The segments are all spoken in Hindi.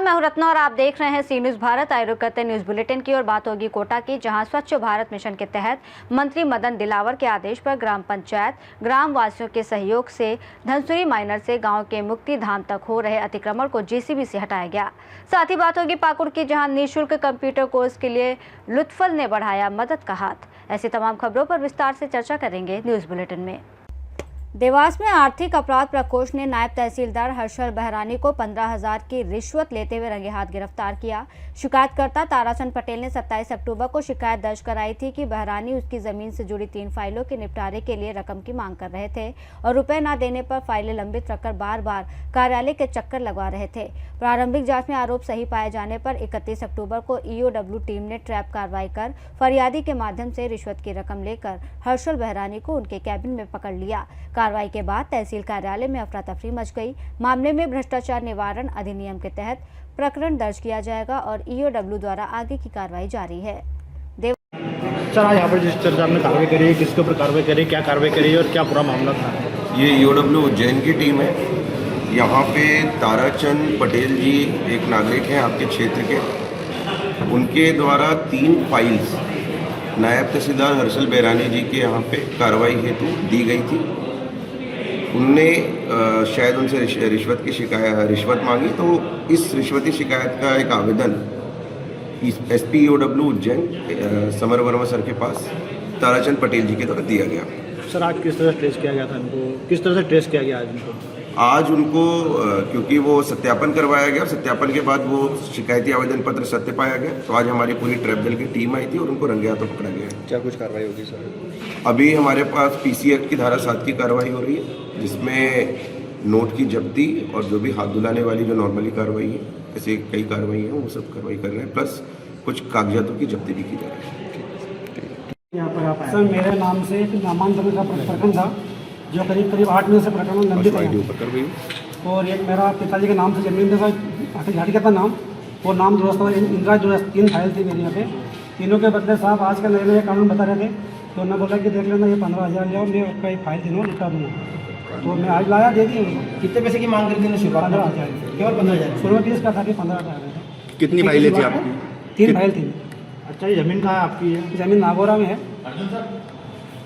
मैं हूं रत्ना और आप देख रहे हैं सी न्यूज़ भारत। आए रुक करते न्यूज़ बुलेटिन की और बात होगी कोटा की, जहां स्वच्छ भारत मिशन के तहत मंत्री मदन दिलावर के आदेश पर ग्राम पंचायत ग्राम वासियों के सहयोग से धनसुरी माइनर से गांव के मुक्ति धाम तक हो रहे अतिक्रमण को जेसीबी से हटाया गया। साथ ही बात होगी पाकुड़ की, जहाँ निःशुल्क कंप्यूटर कोर्स के लिए लुत्फल ने बढ़ाया मदद का हाथ। ऐसी तमाम खबरों पर विस्तार से चर्चा करेंगे न्यूज़ बुलेटिन में। देवास में आर्थिक अपराध प्रकोष्ठ ने नायब तहसीलदार हर्षल बहरानी को 15,000 की रिश्वत लेते हुए रंगे हाथ गिरफ्तार किया। शिकायतकर्ता ताराचंद पटेल ने 27 अक्टूबर को शिकायत दर्ज कराई थी कि बहरानी उसकी जमीन से जुड़ी 3 फाइलों के निपटारे के लिए रकम की मांग कर रहे थे और रुपए न देने पर फाइलें लंबित रखकर बार बार कार्यालय के चक्कर लगवा रहे थे। प्रारंभिक जाँच में आरोप सही पाए जाने पर 31 अक्टूबर को EOW टीम ने ट्रैप कार्रवाई कर फरियादी के माध्यम से रिश्वत की रकम लेकर हर्षल बहरानी को उनके कैबिन में पकड़ लिया। कार्रवाई के बाद तहसील कार्यालय में अफरा तफरी मच गई। मामले में भ्रष्टाचार निवारण अधिनियम के तहत प्रकरण दर्ज किया जाएगा और EOW द्वारा आगे की कार्रवाई जारी है। सर, आज यहाँ पर जिस चर्चा में कार्रवाई करी, किसके ऊपर कार्रवाई करी, क्या कार्रवाई करी और क्या पूरा मामला था? ये EOW उज्जैन की टीम है। यहाँ पे ताराचंद पटेल जी एक नागरिक हैं आपके क्षेत्र के, उनके द्वारा 3 फाइल्स नायब तहसीलदार हर्षल बहरानी जी के यहाँ पे कार्रवाई हेतु दी गई थी। उनने शायद उनसे रिश्वत की रिश्वत मांगी, तो इस रिश्वती शिकायत का एक आवेदन SP EOW Ujjain summer Verma sir के पास ताराचंद पटेल जी के द्वारा दिया गया। सर, आज किस तरह से ट्रेस किया गया था इनको? किस तरह से ट्रेस किया गया आज उनको क्योंकि वो सत्यापन करवाया गया, सत्यापन के बाद वो शिकायती आवेदन पत्र सत्य पाया गया, तो आज हमारी पूरी ट्रैप दल की टीम आई थी और उनको रंगे हाथों पकड़ा गया। क्या कुछ कार्रवाई होगी सर? अभी हमारे पास PC एक्ट की धारा 7 की कार्रवाई हो रही है, जिसमें नोट की जब्ती और जो भी हाथ धुलाने वाली जो नॉर्मली कार्रवाई है, ऐसे कई कार्रवाई है, वो सब कार्रवाई कर रहे हैं, प्लस कुछ कागजातों की जब्ती भी की जा रही है। यहाँ पर आप सर, मेरे नाम से एक नामांतरण का प्रकरण था जो करीब 8 महीने से प्रकरण लंबित है, और एक मेरा पिताजी के नाम से जमीन था, झाड़ी का था नाम, वो नाम दुरुस्त था, इंदिरा दुरुस्त 3 फाइल थी मेरे यहाँ पे। तीनों के बदले साहब आज का नए नए कानून बता रहे थे, तो उन्होंने बोला कि देख लेना ये 15,000 लिया, मैं आपका एक फाइल तीनों निपटा दूँगा। तो मैं आज लाया, दे दिए उनको। कितने पैसे की मांग करी थी? 15,000, केवल 15,000। शुरू में 30 का था कि 15,000। कितनी फाइलें थी आपकी? 3 फाइल थी। अच्छा, ये ज़मीन कहाँ है आपकी? ज़मीन नागौरा में है।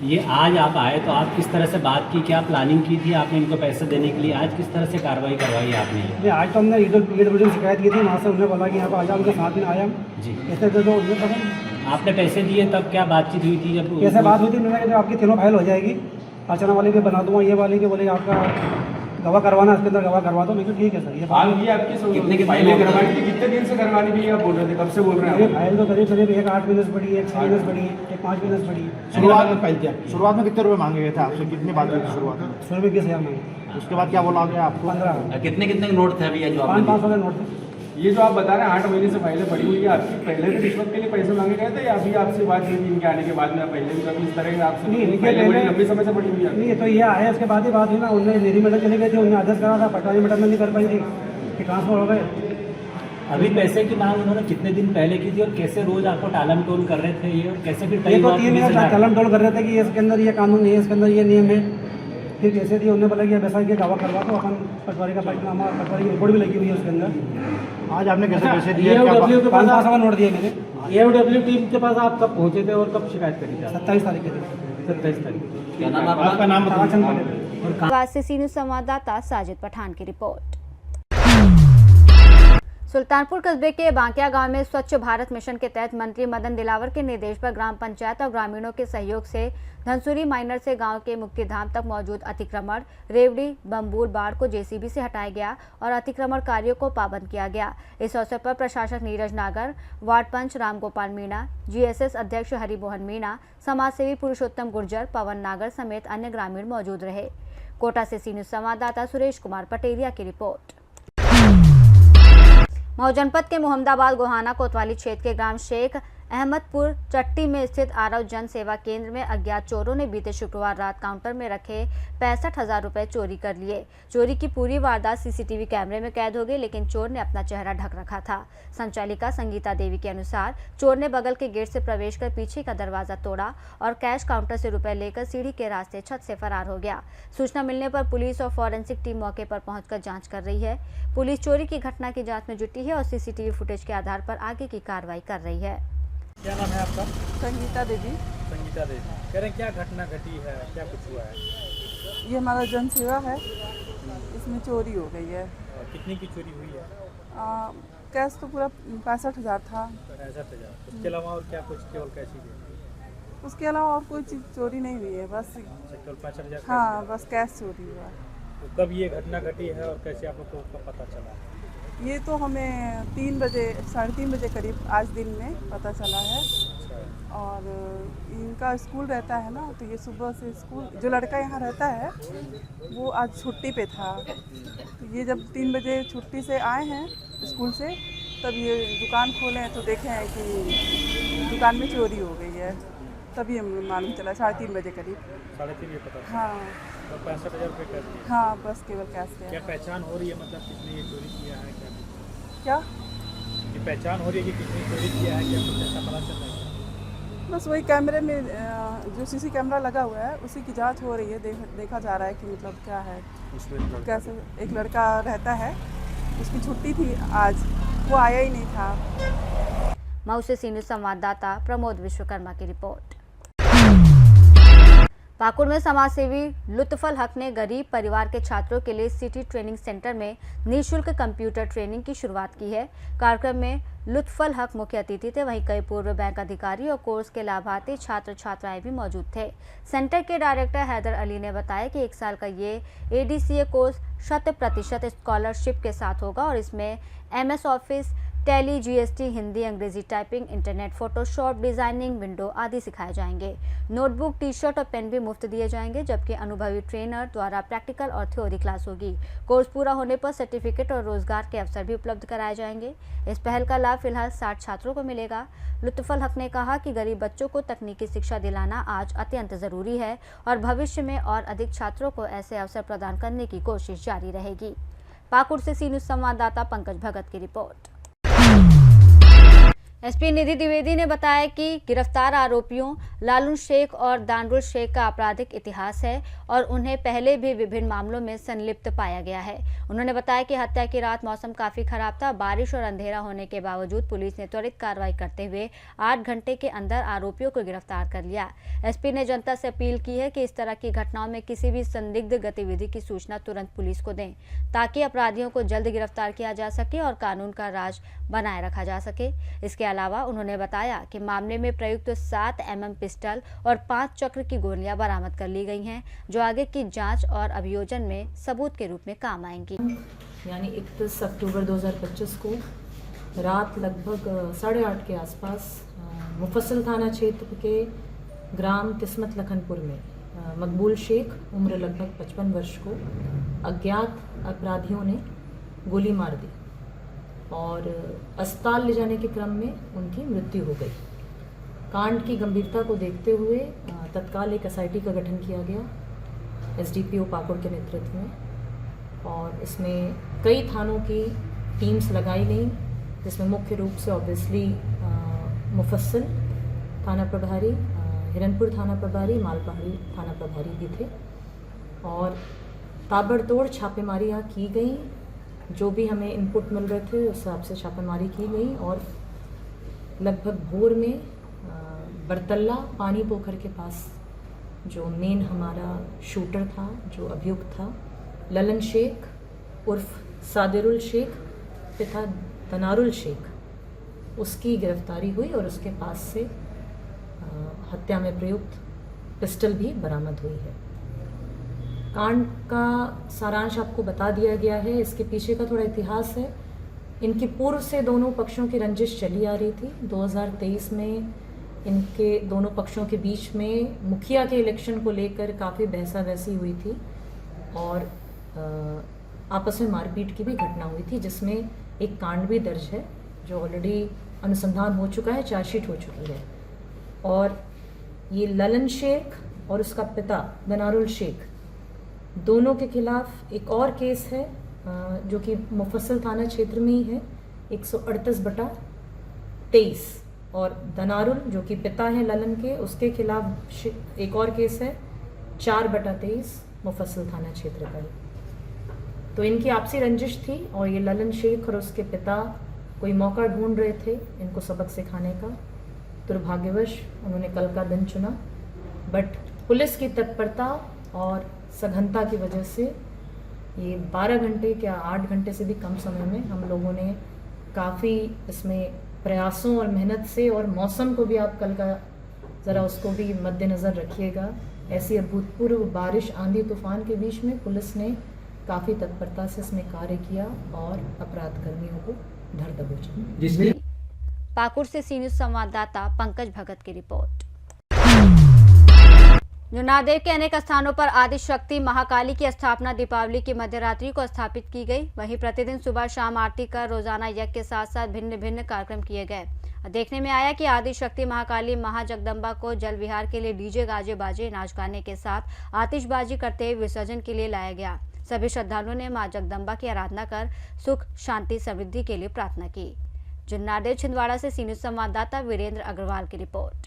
ये आज आप आए तो आप किस तरह से बात की, क्या प्लानिंग की थी आपने इनको पैसे देने के लिए? आज किस तरह से कार्रवाई करवाई आपने? नहीं, आज तो हमने EOW शिकायत की थी, वहाँ से उन्होंने बोला कि यहाँ पर आ जाओ, उनके साथ में आया जी। ऐसे दे दो। आपने पैसे दिए तब क्या बातचीत हुई थी? जब कैसे बात हुई थी? मैंने कहा आपकी तीनों फाइल हो जाएगी, अर्चना वाली भी बना दूंगा, ये वाली के बोले आपका गवाह करवाना, इसके अंदर गवाह करवा दो। मैं कहा ठीक है सर। ये फाइल की आपकी कितने की फाइलें करवानी थी? कितने दिन से करवानी थी आप बोल रहे थे? कब से बोल रहे हैं? फाइल तो करीब एक 8 महीने से पड़ी है, एक 6 महीने से पड़ी है, एक 5 महीने से पड़ी है। शुरुआत में फाइल थी? शुरुआत में कितने रुपए मांगे गए थे आपसे? कितनी बात हुई थी शुरुआत में? शुरू में 20,000 मांगे। उसके बाद क्या बोला गया आपको? 15। कितने नोट थे अभी? 500 के नोट थे। ये जो आप बता रहे हैं 8 महीने से फाइलें पड़ी हुई है आपकी, पहले भी रिश्वत के लिए पैसे मांगे गए थे या अभी आपसे बात हुई थी इनके आने के बाद में? पहले भी कभी इस तरह आपसे नहीं, पहले बड़ी लंबी समय से पड़ी हुई है? नहीं, तो ये आए उसके बाद ही बात हुई ना। उन्होंने मेरी मैडम चले गए थे, उन्होंने आदेश करा था, पटवारी मैडम में नहीं कर पाई थी कि ट्रांसफर हो गए। अभी पैसे की मांग उन्होंने कितने दिन पहले की थी और कैसे रोज आपको टालम टोल कर रहे थे ये, और कैसे फिर ये तो 3 महीने टालम टोल कर रहे थे कि इसके अंदर ये कानून नहीं है, इसके अंदर ये नियम है। फिर कैसे दिए? उन्होंने बोला कि वैसा के दावा करवा दो, अपन पटवारी का पैनामा, पटवारी की रिपोर्ट भी लगी हुई है उसके अंदर। आज आपने कैसे पैसे दिए? 500 का नोट दिए मैंने। EOW टीम के पास आप कब पहुंचे थे और कब शिकायत करी थी? 27 तारीख के दिन। 27 तारीख। क्या नाम आपका? नाम ताराचंद पटेल। देवास से सी न्यूज़ संवाददाता साजिद पठान की रिपोर्ट। सुल्तानपुर कस्बे के बांकिया गांव में स्वच्छ भारत मिशन के तहत मंत्री मदन दिलावर के निर्देश पर ग्राम पंचायत और ग्रामीणों के सहयोग से धनसुरी माइनर से गांव के मुक्ति धाम तक मौजूद अतिक्रमण रेवड़ी बम्बूर बाड़ को जेसीबी से हटाया गया और अतिक्रमण कार्यों को पाबंद किया गया। इस अवसर पर प्रशासक नीरज नागर, वार्ड पंच रामगोपाल मीणा, GSS अध्यक्ष हरिमोहन मीणा, समाजसेवी पुरुषोत्तम गुर्जर, पवन नागर समेत अन्य ग्रामीण मौजूद रहे। कोटा से सी न्यूज़ संवाददाता सुरेश कुमार पटेरिया की रिपोर्ट। मऊ जनपद के मोहम्मदाबाद गोहाना कोतवाली क्षेत्र के ग्राम शेख अहमदपुर चट्टी में स्थित आरव जन सेवा केंद्र में अज्ञात चोरों ने बीते शुक्रवार रात काउंटर में रखे 65,000 रुपए चोरी कर लिए। चोरी की पूरी वारदात सीसीटीवी कैमरे में कैद हो गई, लेकिन चोर ने अपना चेहरा ढक रखा था। संचालिका संगीता देवी के अनुसार चोर ने बगल के गेट से प्रवेश कर पीछे का दरवाजा तोड़ा और कैश काउंटर से रुपए लेकर सीढ़ी के रास्ते छत से फरार हो गया। सूचना मिलने पर पुलिस और फॉरेंसिक टीम मौके पर पहुंचकर जांच कर रही है। पुलिस चोरी की घटना की जांच में जुटी है और सीसीटीवी फुटेज के आधार पर आगे की कार्रवाई कर रही है। क्या नाम है आपका? संगीता देवी। संगीता देवी, कह रहे हैं क्या घटना घटी है, क्या कुछ हुआ है? ये हमारा जन सेवा है, इसमें चोरी हो गई है। और कितनी की चोरी हुई है? कैश तो पूरा 65,000 था। 65,000। उसके अलावा और क्या कुछ, केवल कैसी चीज़? उसके अलावा और कोई चीज़ चोरी नहीं हुई है, बस केवल 65,000? हाँ, बस कैश चोरी हुआ। तो कब ये घटना घटी है और कैसे आप लोग को उसका पता चला? ये तो हमें 3 बजे 3:30 बजे करीब आज दिन में पता चला है। और इनका स्कूल रहता है ना, तो ये सुबह से स्कूल, जो लड़का यहाँ रहता है वो आज छुट्टी पे था। तो ये जब 3 बजे छुट्टी से आए हैं स्कूल से, तब ये दुकान खोले हैं तो देखे हैं कि दुकान में चोरी हो गई है। तभी हमें मालूम चला 3:30 बजे करीब। 3:30 बजे पता चला? हाँ। तो 65,000 रुपये कैश दिए? हाँ, बस केवल कैश दिया। क्या पहचान हो रही है, मतलब किसने ये चोरी किया है? क्या ये पहचान हो रही है कि किसने चोरी किया है, क्या कुछ ऐसा पता चल रहा है? बस वही कैमरे में जो सीसी कैमरा लगा हुआ है उसी की जांच हो रही है। देखा जा रहा है कि मतलब क्या है, कैसे। एक लड़का रहता है, उसकी छुट्टी थी आज, वो आया ही नहीं था। मऊ से सी न्यूज़ संवाददाता प्रमोद विश्वकर्मा की रिपोर्ट। पाकुड़ में समाजसेवी लुत्फुल हक ने गरीब परिवार के छात्रों के लिए सिटी ट्रेनिंग सेंटर में निःशुल्क कंप्यूटर ट्रेनिंग की शुरुआत की है। कार्यक्रम में लुत्फुल हक मुख्य अतिथि थे, वहीं कई पूर्व बैंक अधिकारी और कोर्स के लाभार्थी छात्र छात्राएं भी मौजूद थे। सेंटर के डायरेक्टर हैदर अली ने बताया कि 1 साल का ये ADCA कोर्स 100% स्कॉलरशिप के साथ होगा और इसमें MS office, Tally, GST, Hindi, अंग्रेजी typing, internet, Photoshop, designing, window आदि सिखाए जाएंगे। नोटबुक, टी-शर्ट और पेन भी मुफ्त दिए जाएंगे, जबकि अनुभवी ट्रेनर द्वारा प्रैक्टिकल और थ्योरी क्लास होगी। कोर्स पूरा होने पर सर्टिफिकेट और रोजगार के अवसर भी उपलब्ध कराए जाएंगे। इस पहल का लाभ फिलहाल 60 छात्रों को मिलेगा। लुत्फुल हक ने कहा कि गरीब बच्चों को तकनीकी शिक्षा दिलाना आज अत्यंत जरूरी है और भविष्य में और अधिक छात्रों को ऐसे अवसर प्रदान करने की कोशिश जारी रहेगी। पाकुड़ से सी न्यूज़ संवाददाता पंकज भगत की रिपोर्ट। एसपी निधि द्विवेदी ने बताया कि गिरफ्तार आरोपियों लालू शेख और दानरुल शेख का आपराधिक इतिहास है और उन्हें पहले भी विभिन्न मामलों में संलिप्त पाया गया है। उन्होंने बताया कि हत्या की रात मौसम काफी खराब था। बारिश और अंधेरा होने के बावजूद पुलिस ने त्वरित कार्रवाई करते हुए 8 घंटे के अंदर आरोपियों को गिरफ्तार कर लिया। एसपी ने जनता से अपील की है कि इस तरह की घटनाओं में किसी भी संदिग्ध गतिविधि की सूचना तुरंत पुलिस को दें, ताकि अपराधियों को जल्द गिरफ्तार किया जा सके और कानून का राज बनाए रखा जा सके। इसके अलावा उन्होंने बताया कि मामले में प्रयुक्त 7 mm पिस्टल और 5 चक्र की गोलियां बरामद कर ली गई हैं, जो आगे की जांच और अभियोजन में सबूत के रूप में काम आएंगी। यानी 31 अक्टूबर 2025 को रात लगभग 8:30 के आसपास मुफस्सल थाना क्षेत्र के ग्राम किस्मत लखनपुर में मकबूल शेख उम्र लगभग 55 वर्ष को अज्ञात अपराधियों ने गोली मार दी और अस्पताल ले जाने के क्रम में उनकी मृत्यु हो गई। कांड की गंभीरता को देखते हुए तत्काल एक SIT का गठन किया गया SDPO पाकुड़ के नेतृत्व में, और इसमें कई थानों की टीम्स लगाई गई, जिसमें मुख्य रूप से ऑब्वियसली मुफस्सल थाना प्रभारी, हिरनपुर थाना प्रभारी, मालपहाड़ी थाना प्रभारी भी थे, और ताबड़तोड़ छापेमारियाँ की गई। जो भी हमें इनपुट मिल रहे थे उस हिसाब से छापेमारी की गई और लगभग भोर में बरतल्ला पानी पोखर के पास जो मेन हमारा शूटर था, जो अभियुक्त था, ललन शेख उर्फ सादिरुल शेख पिता दनारुल शेख, उसकी गिरफ्तारी हुई और उसके पास से हत्या में प्रयुक्त पिस्टल भी बरामद हुई है। कांड का सारांश आपको बता दिया गया है। इसके पीछे का थोड़ा इतिहास है। इनकी पूर्व से दोनों पक्षों की रंजिश चली आ रही थी। 2023 में इनके दोनों पक्षों के बीच में मुखिया के इलेक्शन को लेकर काफ़ी बहसा बहसी हुई थी और आपस में मारपीट की भी घटना हुई थी, जिसमें एक कांड भी दर्ज है जो ऑलरेडी अनुसंधान हो चुका है, चार्जशीट हो चुकी है। और ये ललन शेख और उसका पिता दनारुल शेख दोनों के खिलाफ एक और केस है जो कि मुफस्सल थाना क्षेत्र में ही है, 138/23। और दनारुल जो कि पिता है ललन के, उसके खिलाफ एक और केस है 4/23 मुफस्सल थाना क्षेत्र का। तो इनकी आपसी रंजिश थी और ये ललन शेख और उसके पिता कोई मौका ढूंढ रहे थे इनको सबक सिखाने का। दुर्भाग्यवश उन्होंने कल का दिन चुना, बट पुलिस की तत्परता और सघनता की वजह से ये 12 घंटे क्या 8 घंटे से भी कम समय में हम लोगों ने काफ़ी इसमें प्रयासों और मेहनत से, और मौसम को भी आप कल का ज़रा उसको भी मद्देनज़र रखिएगा, ऐसी अभूतपूर्व बारिश आंधी तूफान के बीच में पुलिस ने काफ़ी तत्परता से इसमें कार्य किया और अपराध कर्मियों को धर दबोचा। पाकुड़ से सी न्यूज़ संवाददाता पंकज भगत की रिपोर्ट। जुन्नारदेव के अनेक स्थानों पर आदि शक्ति महाकाली की स्थापना दीपावली की मध्यरात्रि को स्थापित की गई। वहीं प्रतिदिन सुबह शाम आरती कर रोजाना यज्ञ के साथ साथ भिन्न भिन्न कार्यक्रम किए गए। देखने में आया कि आदि शक्ति महाकाली महाजगदम्बा को जल विहार के लिए डीजे गाजे बाजे नाच गाने के साथ आतिशबाजी करते हुए विसर्जन के लिए लाया गया। सभी श्रद्धालुओं ने मां जगदम्बा की आराधना कर सुख शांति समृद्धि के लिए प्रार्थना की। जुन्नारदेव छिंदवाड़ा से सी न्यूज़ संवाददाता वीरेंद्र अग्रवाल की रिपोर्ट।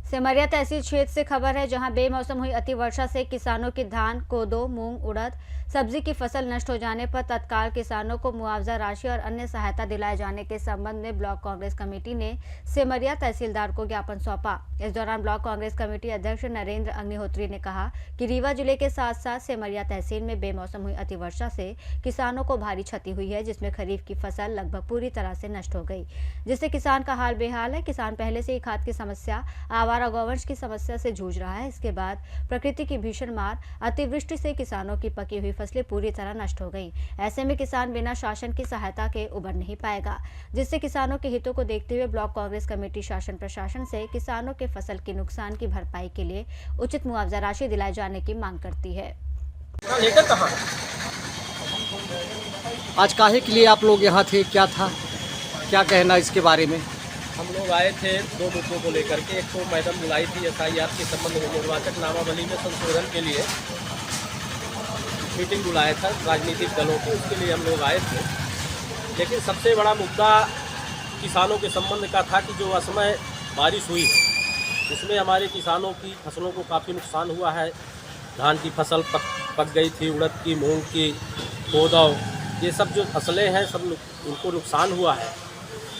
सिमरिया तहसील क्षेत्र से खबर है, जहां बेमौसम हुई अति वर्षा से किसानों की धान, कोदो, मूंग, उड़द, सब्जी की फसल नष्ट हो जाने पर तत्काल किसानों को मुआवजा राशि और अन्य सहायता दिलाए जाने के संबंध में ब्लॉक कांग्रेस कमेटी ने सिमरिया तहसीलदार को ज्ञापन सौंपा। इस दौरान ब्लॉक कांग्रेस कमेटी अध्यक्ष नरेंद्र अग्निहोत्री ने कहा कि रीवा जिले के साथ साथ सिमरिया तहसील में बेमौसम हुई अति वर्षा से किसानों को भारी क्षति हुई है, जिसमें खरीफ की फसल लगभग पूरी तरह से नष्ट हो गई, जिससे किसान का हाल बेहाल है। किसान पहले से ही खाद की समस्या, आवारा गौवंश की समस्या से जूझ रहा है। इसके बाद प्रकृति की भीषण मार, अतिवृष्टि से किसानों की पकी हुई फसलें पूरी तरह नष्ट हो गई। ऐसे में किसान बिना शासन की सहायता के उबर नहीं पाएगा, जिससे किसानों के हितों को देखते हुए ब्लॉक कांग्रेस कमेटी शासन प्रशासन से किसानों के फसल के नुकसान की भरपाई के लिए उचित मुआवजा राशि दिलाए जाने की मांग करती है। आज काहे के लिए आप लोग यहाँ थे, क्या था, क्या कहना इसके बारे में? हम लोग आए थे दो मुद्दों को लेकर के। एक तो मैडम बुलाई थी SIR के संबंध में, निर्वाचक नामावली में संशोधन के लिए मीटिंग बुलाया था राजनीतिक दलों को, उसके लिए हम लोग आए थे। लेकिन सबसे बड़ा मुद्दा किसानों के संबंध का था कि जो असमय बारिश हुई है इसमें हमारे किसानों की फसलों को काफ़ी नुकसान हुआ है। धान की फसल पक गई थी, उड़द की, मूंग की, कोदो, ये सब जो फसलें हैं सब उनको नुकसान हुआ है।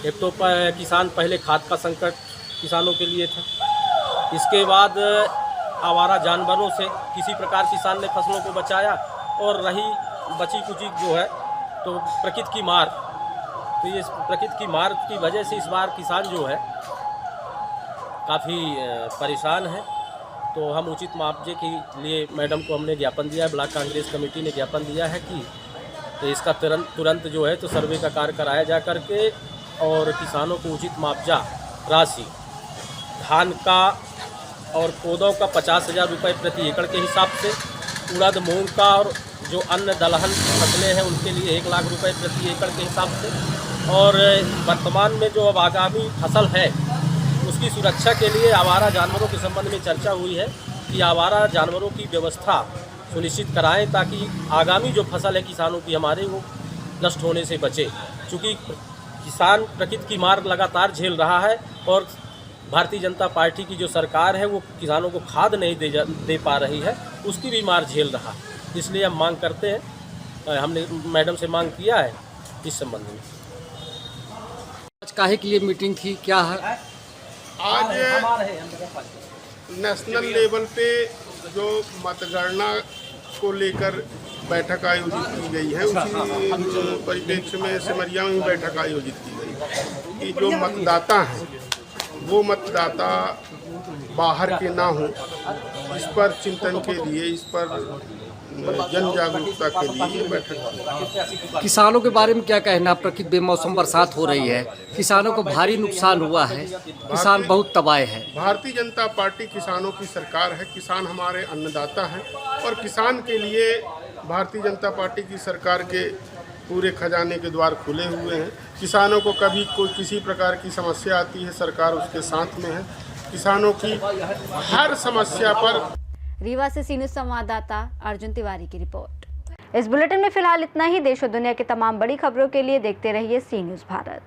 एक तो किसान पहले खाद का संकट किसानों के लिए था, इसके बाद आवारा जानवरों से किसी प्रकार किसान ने फसलों को बचाया, और रही बची कुची जो है तो प्रकृति की मार, तो ये प्रकृति की मार की वजह से इस बार किसान जो है काफ़ी परेशान है। तो हम उचित मुआवजे के लिए मैडम को हमने ज्ञापन दिया है, ब्लॉक कांग्रेस कमेटी ने ज्ञापन दिया है कि तो इसका तुरंत जो है तो सर्वे का कार्य कराया जा करके और किसानों को उचित मुआवजा राशि धान का और कोदो का 50,000 रुपये प्रति एकड़ के हिसाब से, उड़द मूंग का और जो अन्य दलहन फसलें हैं उनके लिए 1 लाख रुपये प्रति एकड़ के हिसाब से, और वर्तमान में जो अब आगामी फसल है उसकी सुरक्षा के लिए आवारा जानवरों के संबंध में चर्चा हुई है कि आवारा जानवरों की व्यवस्था सुनिश्चित कराएं ताकि आगामी जो फसल है किसानों की हमारे वो नष्ट होने से बचे। चूँकि किसान प्रकृति की मार लगातार झेल रहा है और भारतीय जनता पार्टी की जो सरकार है वो किसानों को खाद नहीं दे पा रही है, उसकी भी मार झेल रहा है। इसलिए हम मांग करते हैं, हमने मैडम से मांग किया है इस संबंध में। आज काहे के लिए मीटिंग थी, क्या है? आज नेशनल लेवल पे जो मतगणना को लेकर बैठक आयोजित की गई है, उसी परिप्रेक्ष्य में सिमरिया में बैठक आयोजित की गई कि जो मतदाता हैं वो मतदाता बाहर के ना हो, इस पर चिंतन के लिए, इस पर जन जागरूकता के लिए ये बैठक। किसानों के बारे में क्या कहना? प्रकृति बेमौसम बरसात हो रही है, किसानों को भारी नुकसान हुआ है, किसान बहुत तबाह है। भारतीय जनता पार्टी किसानों की सरकार है, किसान हमारे अन्नदाता हैं और किसान के लिए भारतीय जनता पार्टी की सरकार के पूरे खजाने के द्वार खुले हुए हैं। किसानों को कभी कोई किसी प्रकार की समस्या आती है, सरकार उसके साथ में है। किसानों की हर समस्या पर। रीवा से सी न्यूज़ संवाददाता अर्जुन तिवारी की रिपोर्ट। इस बुलेटिन में फिलहाल इतना ही। देश और दुनिया की तमाम बड़ी खबरों के लिए देखते रहिए सी न्यूज़ भारत।